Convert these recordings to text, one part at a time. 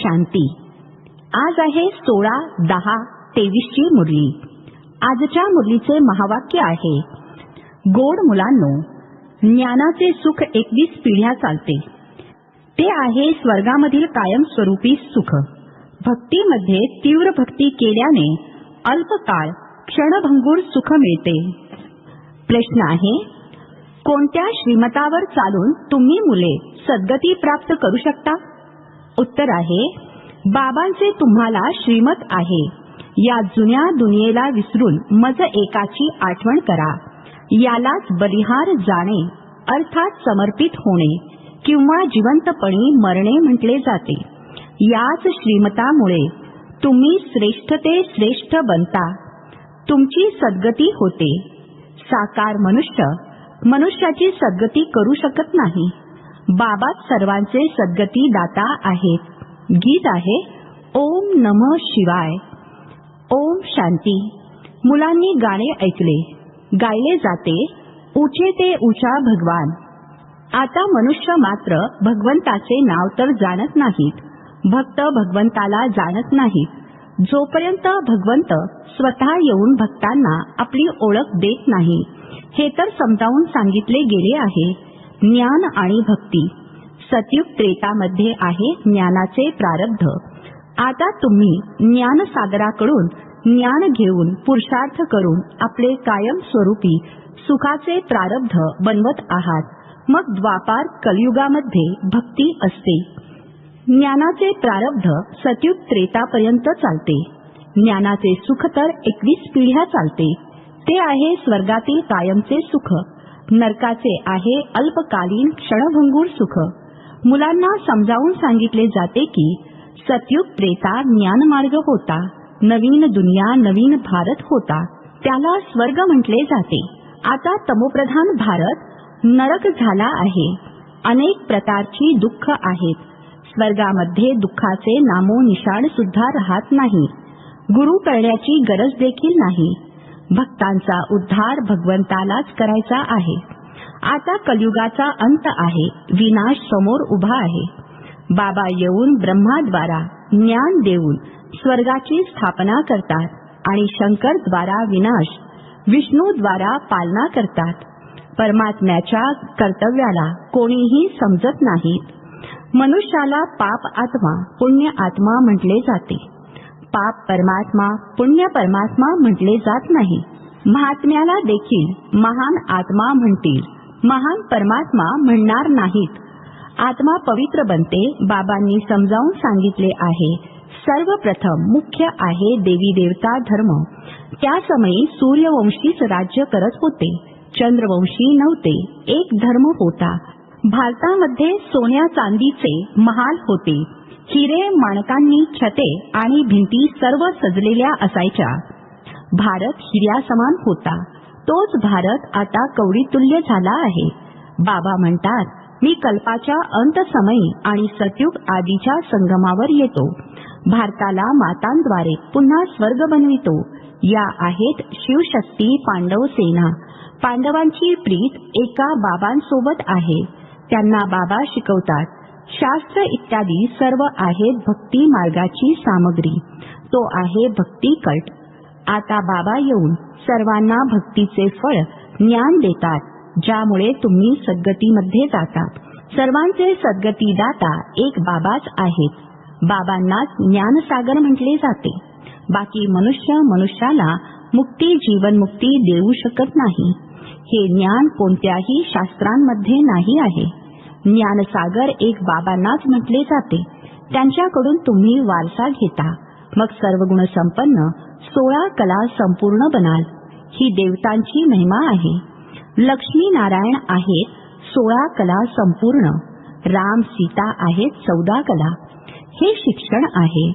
शांती. आज आहे 16/10/23 ची मुरली. आजच्या मुरलीचे महावाक्य आहे, गोड मुलांनो, ज्ञानाचे सुख 21 पिढ्या चालते. ते आहे स्वर्गामधील कायमस्वरूपी सुख. भक्तीमध्ये तीव्र भक्ती केल्याने अल्पकाळ क्षणभंगूर सुख मिळते. प्रश्न आहे, कोणत्या श्रीमतावर चालून तुम्ही मुले सद्गती प्राप्त करू शकता? उत्तर आहे, बाबांचे तुम्हाला श्रीमत आहे. या जुन्या दुनियेला विसरून मज एकाची आठवण करा. यालाच बलिहार जाणे अर्थात समर्पित होणे किंवा जिवंतपणी मरणे म्हटले जाते. याच श्रीमतामुळे तुम्ही श्रेष्ठ ते श्रेष्ठ बनता. तुमची सद्गती होते. साकार मनुष्याची सद्गती करू शकत नाही. बाबाच सर्वांचे सद्गती दाता आहेत. गीत आहे, ओम नमः शिवाय. ओम शांती. मुलांनी गाणे ऐकले. गायले जाते, ऊंचे ते ऊंचा भगवान. आता मनुष्य मात्र भगवंताचे नाव तर जाणत नाहीत. भक्त भगवंताला जाणत नाहीत. जोपर्यंत भगवंत स्वतः येऊन भक्तांना आपली ओळख देत नाही, हे तर समजावून सांगितले गेले आहे. ज्ञान आणि भक्ती. सतयुग त्रेतामध्ये आहे ज्ञानाचे प्रारब्ध. आता तुम्ही ज्ञानसागराकडून ज्ञान घेऊन पुरुषार्थ करून आपले कायमस्वरूपी सुखाचे प्रारब्ध बनवत आहात. मग द्वापार कलियुगामध्ये भक्ती असते. ज्ञानाचे प्रारब्ध सतयुग त्रेतापर्यंत चालते. ज्ञानाचे सुख तर 21 पिढ्या चालते. ते आहे स्वर्गातील कायमचे सुख. नरकाचे आहे अल्पकालीन क्षणभंगूर सुख. मुलांना समजावून सांगितले जाते की सतयुग त्रेता ज्ञानमार्ग होता. नवीन दुनिया नवीन भारत होता. त्याला स्वर्ग म्हटले जाते. आता तमोप्रधान भारत नरक झाला आहे. अनेक प्रकारची दुःख आहेत. स्वर्गामध्ये दुःखाचे नामोनिशाण सुद्धा राहत नाही. गुरु करण्याची गरज देखील नाही. भक्तांचा उद्धार भगवंतालाच करायचा आहे. आता कलियुगाचा अंत आहे. विनाश समोर उभा आहे. बाबा येऊन ब्रह्माद्वारा ज्ञान देऊन स्वर्गाची स्थापना करतात आणि शंकरद्वारा विनाश, विष्णूद्वारा पालना करतात. परमात्म्याच्या कर्तव्याला कोणीही समजत नाहीत. मनुष्याला पाप आत्मा पुण्य आत्मा म्हटले जाते. पाप परमात्मा पुण्य परमात्मा म्हटले जात नाही. महात्म्याला देखील महान आत्मा म्हणतील, महान परमात्मा म्हणणार नाहीत. आत्मा पवित्र बनते. बाबांनी समजावून सांगितले आहे, सर्वप्रथम मुख्य आहे देवी देवता धर्म. त्या समयी सूर्यवंशीच राज्य करत होते. चंद्रवंशी नव्हते. एक धर्म होता. भारतामध्ये सोन्या चांदीचे महाल होते. हिरे माणकांनी छते आणि भिंती सर्व सजलेल्या असायच्या. भारत हिऱ्यासमान होता. तोच भारत आता कवडीतुल्य झाला आहे. बाबा म्हणतात, मी कल्पाच्या अंतसमयी आणि सतयुग आदीच्या संगमावर येतो. भारताला मातांद्वारे पुन्हा स्वर्ग बनवितो. या आहेत शिवशक्ती पांडव सेना. पांडवांची प्रीत एका बाबांसोबत आहे. त्यांना बाबा शिकवतात. शास्त्र इत्यादी सर्व आहेत भक्ती मार्गाची सामग्री. तो आहे भक्ती कट. आता बाबा येऊन सर्वांना भक्तीचे फळ ज्ञान देतात, ज्यामुळे तुम्ही सद्गतीमध्ये जाता. सर्वांचे सद्गतीदाता एक बाबाच आहेत. बाबांनाच ज्ञानसागर म्हटले जाते. बाकी मनुष्याला मुक्ती जीवनमुक्ती देऊ शकत नाही. हे ज्ञान कोणत्याही शास्त्रांमध्ये नाही आहे. ज्ञानसागर एक बाबांनाच म्हटले जाते. त्यांच्याकडून तुम्ही वारसा घेता. मग सर्व गुण संपन्न 16 कला संपूर्ण बनाल. ही देवतांची महिमा आहे. लक्ष्मी नारायण आहेत 16 कला संपूर्ण. राम सीता आहेत 14 कला. हे शिक्षण आहे.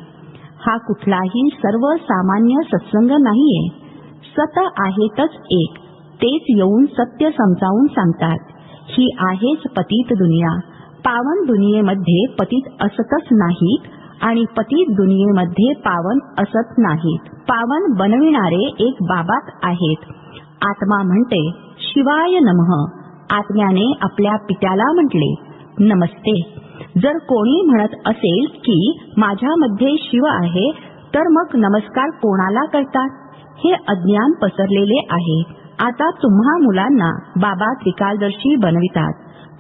हा कुठलाही सर्वसामान्य सत्संग नाहीये. सत आहेतच एक. तेच येऊन सत्य समजावून सांगतात. ही आहेच पतित दुनिया. पावन दुनियेमध्ये पतित असतच नाहीत आणि पतित दुनियेमध्ये पावन असत नाहीत. पावन बनविणारे एक बाबाच आहेत. आत्मा म्हणते शिवाय नमः. आत्म्याने आपल्या पित्याला म्हटले नमस्ते. जर कोणी म्हणत असेल की माझ्यामध्ये शिव आहे, तर मग नमस्कार कोणाला करतात? हे अज्ञान पसरलेले आहे. आता तुम्हा मुलांना बाबा त्रिकालदर्शी बनवितात.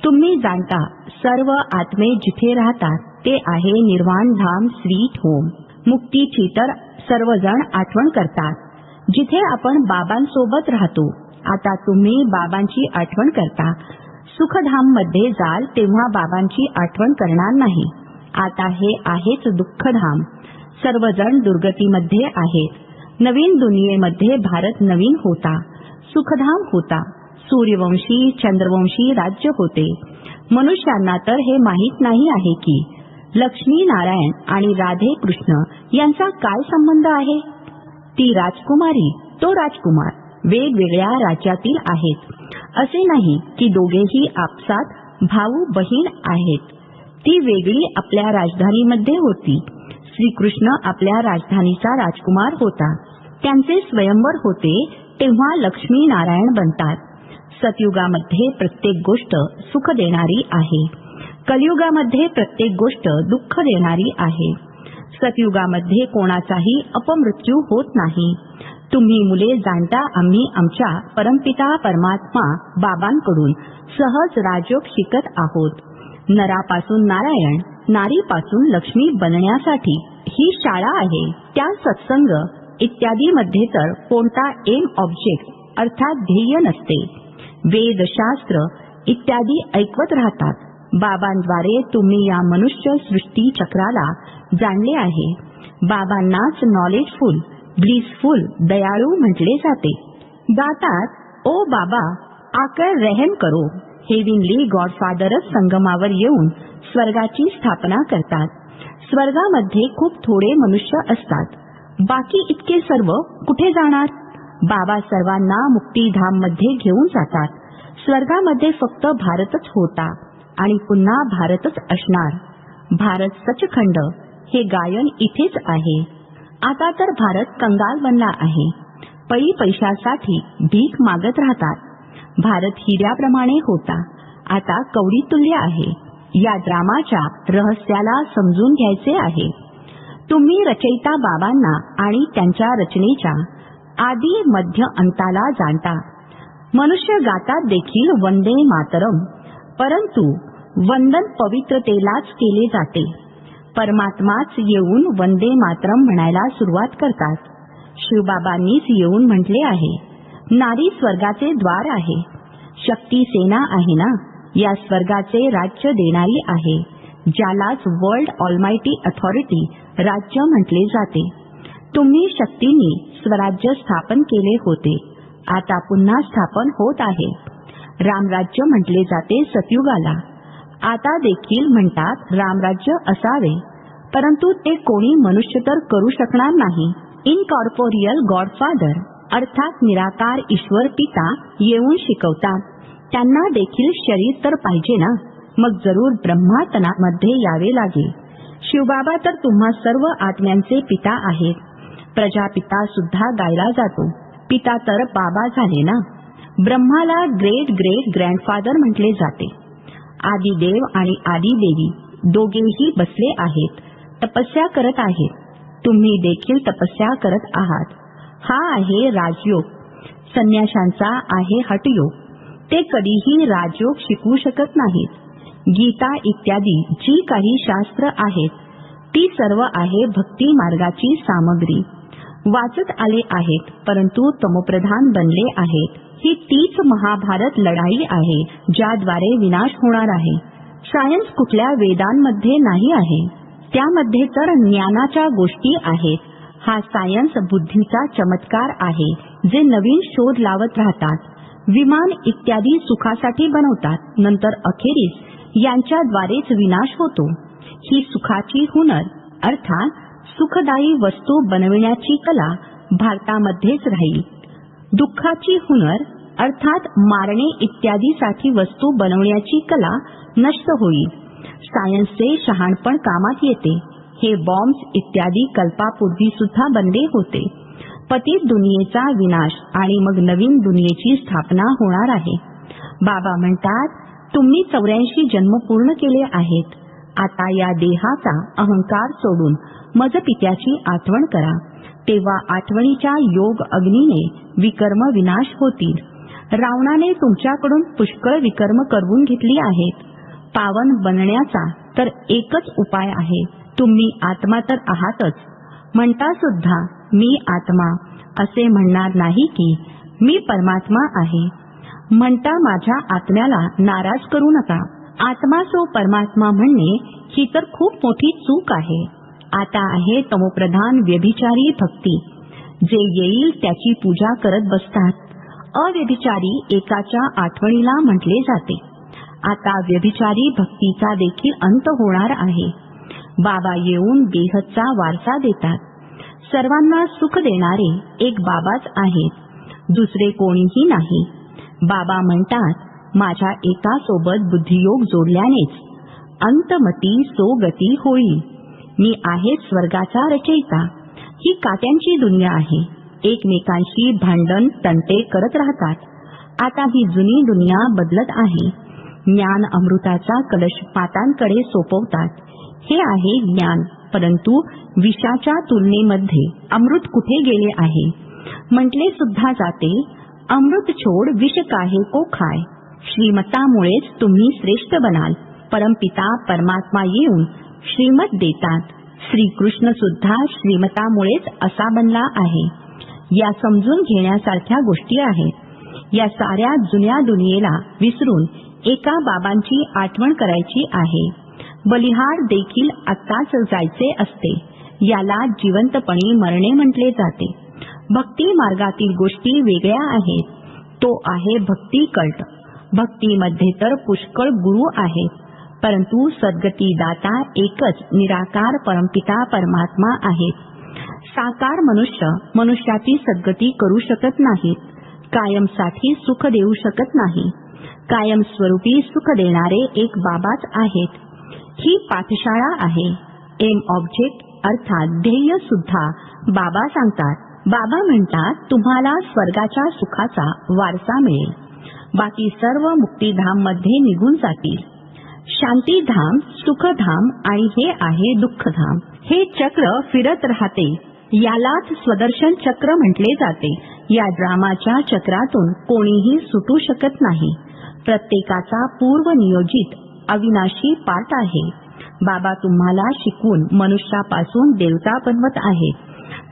तुम्ही जाणता सर्व आत्मे जिथे राहतात ते आहे निर्वाण धाम स्वीट होम. मुक्तीची तर सर्वजण आठवण करतात, जिथे आपण बाबांसोबत राहतो. आता तुम्ही बाबांची आठवण करता. सुखधाम मध्ये जाल तेव्हा बाबांची आठवण करणार नाही. आता हे आहेच दुःखधाम. सर्वजण दुर्गतीमध्ये आहेत. नवीन दुनियेमध्ये भारत नवीन होता, सुखधाम होता. सूर्यवंशी चंद्रवंशी राज्य होते. मनुष्यांना तर हे माहीत नाही आहे की लक्ष्मी नारायण आणि राधे कृष्ण यांचा काय संबंध आहे. ती राजकुमारी, तो राजकुमार वेगवेगळ्या राज्यातील आहेत. असे नाही की दोघेही आपसात भाऊ बहीण आहेत. ती वेगळी आपल्या राजधानीमध्ये होती. श्रीकृष्ण आपल्या राजधानीचा राजकुमार होता. त्यांचे स्वयंवर होते तेव्हा लक्ष्मी नारायण बनतात. सतयुगामध्ये प्रत्येक गोष्ट सुख देणारी आहे. कलियुगामध्ये प्रत्येक गोष्ट दुःख देणारी आहे. सतयुगामध्ये कोणाचाही अपमृत्यू होत नाही. तुम्ही मुले जाणता आम्ही आमच्या परमपिता परमात्मा बाबांकडून सहज राजयोग शिकत आहोत. नरापासून नारायण, नारीपासून लक्ष्मी बनण्यासाठी ही शाळा आहे. त्या सत्संग इत्यादी मध्ये तर कोणता एम ऑब्जेक्ट अर्थात ध्येय नसते. वेद शास्त्र इत्यादी ऐकवत राहतात. बाबांद्वारे तुम्ही या मनुष्य सृष्टी चक्राला जाणले आहे. बाबांनाच नॉलेजफुल, ब्लिसफुल, दयाळू म्हटले जाते. गातात, ओ बाबा आकर रहम करो. हेविनली गॉडफादरच संगमावर येऊन स्वर्गाची स्थापना करतात. स्वर्गामध्ये खूप थोडे मनुष्य असतात. बाकी इतके सर्व कुठे जाणार? बाबा सर्वांना मुक्तीधाम मध्ये घेऊन जातात. स्वर्गामध्ये फक्त भारतच होता आणि पुन्हा भारतच असणार. भारत सचखंड हे गायन इथेच आहे. आता तर भारत कंगाल बनला आहे. पै पैशासाठी भीक मागत राहतात. भारत हिऱ्याप्रमाणे होता, आता कवडीतुल्य आहे. या ड्रामाच्या रहस्याला समजून घ्यायचे आहे. तुम्ही रचयिता बाबांना आणि त्यांच्या रचनेच्या आदी मध्य अंताला जाणता. मनुष्य गातात देखील वंदे मातरम, परंतु वंदन पवित्रतेलाच केले जाते. परमात्माच येऊन वंदे मातरम म्हणायला सुरुवात करतात. शिवबाबांनीच येऊन म्हटले आहे, नारी स्वर्गाचे द्वार आहे. शक्ती सेना आहे ना, या स्वर्गाचे राज्य देणारी आहे, ज्यालाच वर्ल्ड ऑलमायटी अथॉरिटी राज्य म्हटले जाते. तुम्ही शक्तींनी स्वराज्य स्थापन केले होते, आता पुन्हा स्थापन होत आहे. रामराज्य म्हटले जाते सतयुगाला. आता देखील म्हणतात रामराज्य असावे, परंतु ते कोणी मनुष्य तर करू शकणार नाही. इनकॉर्पोरियल गॉडफादर अर्थात निराकार ईश्वर पिता येऊन शिकवतात. त्यांना देखील शरीर तर पाहिजे ना, मग जरूर ब्रह्मातनामध्ये यावे लागेल. शिवबाबा तर तुम्हा सर्व आत्म्यांचे पिता आहेत. प्रजापिता सुद्धा गायला जातो. पिता तर बाबा झाले ना. ब्रह्माला ग्रेट ग्रेट ग्रँडफादर म्हटले जाते. आदिदेव आणि आदिदेवी दोघेही बसले आहेत, तपस्या करत आहेत. तुम्ही देखील तपस्या करत आहात. हा आहे राजयोग. संन्याशांचा आहे हठयोग. ते कधीही राजयोग शिकवू शकत नाहीत. गीता इत्यादी जी काही शास्त्र आहेत ती सर्व आहे भक्ती मार्गाची सामग्री. वाचत आले आहेत, परंतु तमोप्रधान बनले आहेत. ही तीच महाभारत लढाई आहे, ज्याद्वारे विनाश होणार आहे. सायन्स कुठल्या वेदांमध्ये नाही आहे, त्यामध्ये तर ज्ञानाच्या गोष्टी आहेत. हा सायन्स बुद्धीचा चमत्कार आहे, जे नवीन शोध लावत राहतात. विमान इत्यादी सुखासाठी बनवतात, नंतर अखेरीस यांच्याद्वारेच विनाश होतो. ही सुखाची हुनर अर्थात सुखदायी वस्तू बनविण्याची कला भारतामध्येच राहील. दुःखाची हुनर अर्थात मारणे इत्यादीसाठी वस्तू बनवण्याची कला नष्ट होईल. सायन्सचे शहाणपण कामात येते. हे बॉम्ब्स इत्यादी कल्पापूर्वी सुद्धा बनले होते. पतित दुनियेचा विनाश आणि मग नवीन दुनियेची स्थापना होणार आहे. बाबा म्हणतात, तुम्ही 84 जन्म पूर्ण केले आहेत. आता या देहाचा अहंकार सोडून मज पित्याची आठवण करा. तेव्हा आठवणीच्या योग अग्नीने विकर्म विनाश होतील. रावणाने तुमच्याकडून पुष्कळ विकर्म करवून घेतली आहेत. पावन बनण्याचा तर एकच उपाय आहे. तुम्ही आत्मा तर आहातच. म्हणता सुद्धा मी आत्मा असे म्हणणार नाही की मी परमात्मा आहे. म्हणता माझ्या आत्म्याला नाराज करू नका. आत्मा सो परमात्मा म्हणणे ही तर खूप मोठी चूक आहे. आता आहे तमोप्रधान व्यभिचारी भक्ती. जे येईल त्याची पूजा करत बसतात. अव्यभिचारी एकाच्या आठवणीला म्हटले जाते. आता व्यभिचारी भक्तीचा देखील अंत होणार आहे. बाबा येऊन बेहदचा वारसा देतात. सर्वांना सुख देणारे एक बाबाच आहेत, दुसरे कोणीही नाही. बाबा म्हणतात माझ्या एकासोबत बुद्धियोग जोडल्यानेच अंतमती सो गती होईल. मी आहे स्वर्गाचा रचयिता. ही काट्यांची दुनिया आहे. एकमेकांशी भांडण तंटे करत राहतात. आता ही जुनी दुनिया बदलत आहे. ज्ञान अमृताचा कलश पातांकडे सोपवतात. हे आहे ज्ञान. परंतु विषाच्या तुलनेमध्ये अमृत कुठे गेले आहे. म्हटले सुद्धा जाते अमृत छोड विष काहे को खाय. श्रीमतामुळेच तुम्ही श्रेष्ठ बनाल. परमपिता परमात्मा येऊन श्रीमत देतात. श्रीकृष्ण सुद्धा श्रीमतामुळेच असा बनला आहे. या समजून घेण्यासारख्या गोष्टी आहेत. या साऱ्या जुन्या दुनियेला विसरून एका बाबांची आठवण करायची आहे. बलिहार देखील आत्ताच जायचे असते. याला जिवंतपणी मरणे म्हटले जाते. भक्ती मार्गातील गोष्टी वेगळ्या आहेत. तो आहे भक्ती कल्ट. भक्तीमध्ये तर पुष्कळ गुरु आहेत. परंतु सद्गती दाता एकच निराकार परमपिता परमात्मा आहेत. साकार मनुष्य मनुष्याची सद्गती करू शकत नाहीत. कायमसाठी सुख देऊ शकत नाही. कायम स्वरूपी सुख देणारे एक बाबाच आहेत. ही पाठशाळा आहे. एम ऑब्जेक्ट अर्थात ध्येय सुद्धा बाबा सांगतात. बाबा म्हणतात तुम्हाला स्वर्गाच्या सुखाचा वारसा मिळेल. बाकी सर्व मुक्तीधाम मध्ये निघून जातील. शांतीधाम, सुखधाम आणि हे आहे दुःखधाम. हे चक्र फिरत राहते. यालाच स्वदर्शन चक्र म्हटले जाते. या ड्रामाच्या चक्रातून कोणीही सुटू शकत नाही. प्रत्येकाचा पूर्व नियोजित अविनाशी पाठ आहे. बाबा तुम्हाला शिकवून मनुष्यापासून देवता बनवत आहेत.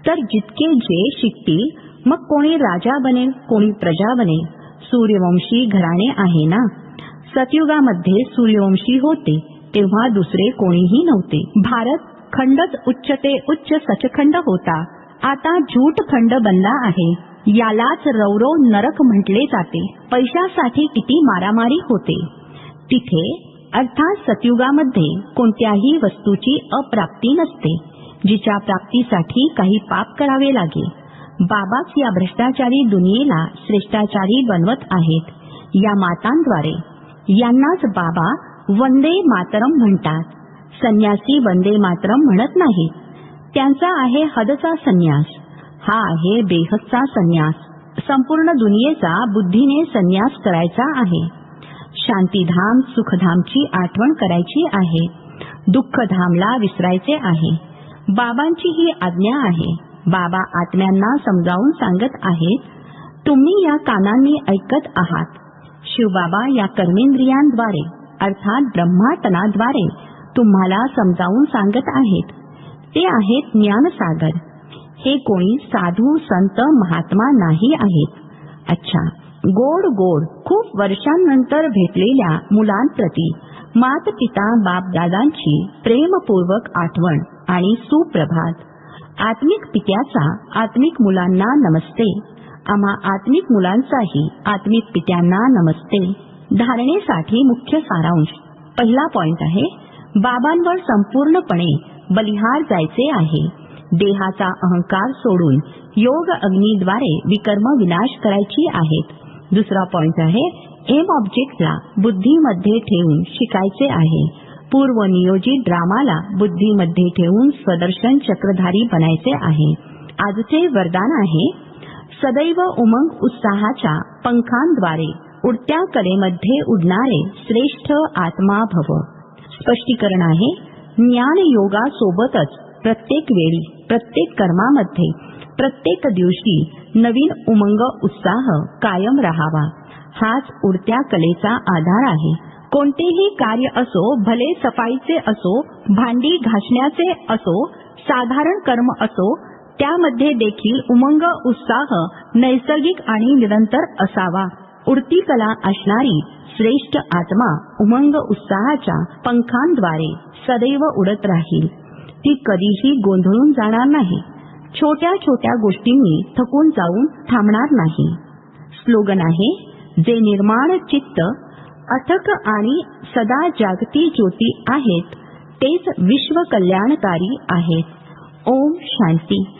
तर जितके जे शिकतील मग कोणी राजा बनेल, कोणी प्रजा बनेल. सूर्यवंशी घराणे आहे ना. सतयुगामध्ये सूर्यवंशी होते तेव्हा दुसरे कोणीही नव्हते. भारत खंडच उच्च ते उच्च सचखंड होता. आता झूट खंड बनला आहे. यालाच रौरव नरक म्हटले जाते. पैशासाठी किती मारामारी होते. तिथे अर्थात सतयुगामध्ये कोणत्याही वस्तूची अप्राप्ती नसते, जिच्या प्राप्तीसाठी काही पाप करावे लागे. बाबाच या भ्रष्टाचारी दुनियेला श्रेष्ठाचारी बनवत आहेत. या मातांद्वारे यांनाच बाबा वंदे मातरम म्हणतात. संन्यासी वंदे मातरम म्हणत नाहीत. त्यांचा आहे हदचा संन्यास. हा आहे बेहदचा संन्यास. संपूर्ण दुनियेचा बुद्धीने संन्यास करायचा आहे. शांतीधाम सुखधामची आठवण करायची आहे. दुःखधामला विसरायचे आहे. बाबांची ही आज्ञा आहे. बाबा आत्म्यांना समजावून सांगत आहेत. तुम्ही या कानांनी ऐकत आहात. शिवबाबा या कर्मेंद्रियांद्वारे अर्थात ब्रह्माटनाद्वारे तुम्हाला समजावून सांगत आहेत. ते आहेत ज्ञानसागर. हे कोणी साधू संत महात्मा नाही आहेत. अच्छा, गोड गोड खूप वर्षांनंतर भेटलेल्या मुलांप्रती मात पिता बाप दादांची प्रेमपूर्वक आठवण आणि सुप्रभात. आत्मिक पित्याचा आत्मिक मुलांना नमस्ते. आम्हा आत्मिक मुलांचाही आत्मिक पित्यांना नमस्ते. धारणेसाठी मुख्य सारांश. पहिला पॉइंट आहे बाबांवर संपूर्णपणे बलिहार जायचे आहे. देहाचा अहंकार सोडून योग अग्नीद्वारे विकर्म विनाश करायची आहेत. दुसरा पॉइंट आहे एम ऑब्जेक्टला बुद्धीमध्ये ठेवून शिकायचे आहे. पूर्व नियोजित ड्रामाला बुद्धीमध्ये ठेवून स्वदर्शन चक्रधारी बनायचे आहे. आजचे वरदान आहे सदैव उमंग उत्साहाच्या पंखांद्वारे उडत्या कलेमध्ये उडणारे श्रेष्ठ आत्मा भव. स्पष्टीकरण आहे, ज्ञान योगासोबतच प्रत्येक वेळी, प्रत्येक कर्मामध्ये, प्रत्येक दिवशी नवीन उमंग उत्साह कायम राहावा. हाच उडत्या कलेचा आधार आहे. कोणतेही कार्य असो, भले सफाईचे असो, भांडी घासण्याचे असो, साधारण कर्म असो, त्यामध्ये देखील उमंग उत्साह नैसर्गिक आणि निरंतर असावा. उडती कला असणारी श्रेष्ठ आत्मा उमंग उत्साहाच्या पंखांद्वारे सदैव उडत राहील. ती कधीही गोंधळून जाणार नाही. छोट्या छोट्या गोष्टींनी थकून जाऊन थांबणार नाही. स्लोगन आहे, जे निर्माण चित्त अथक आणि सदा जागती ज्योती आहेत, तेच विश्व कल्याणकारी आहेत. ओम शांती.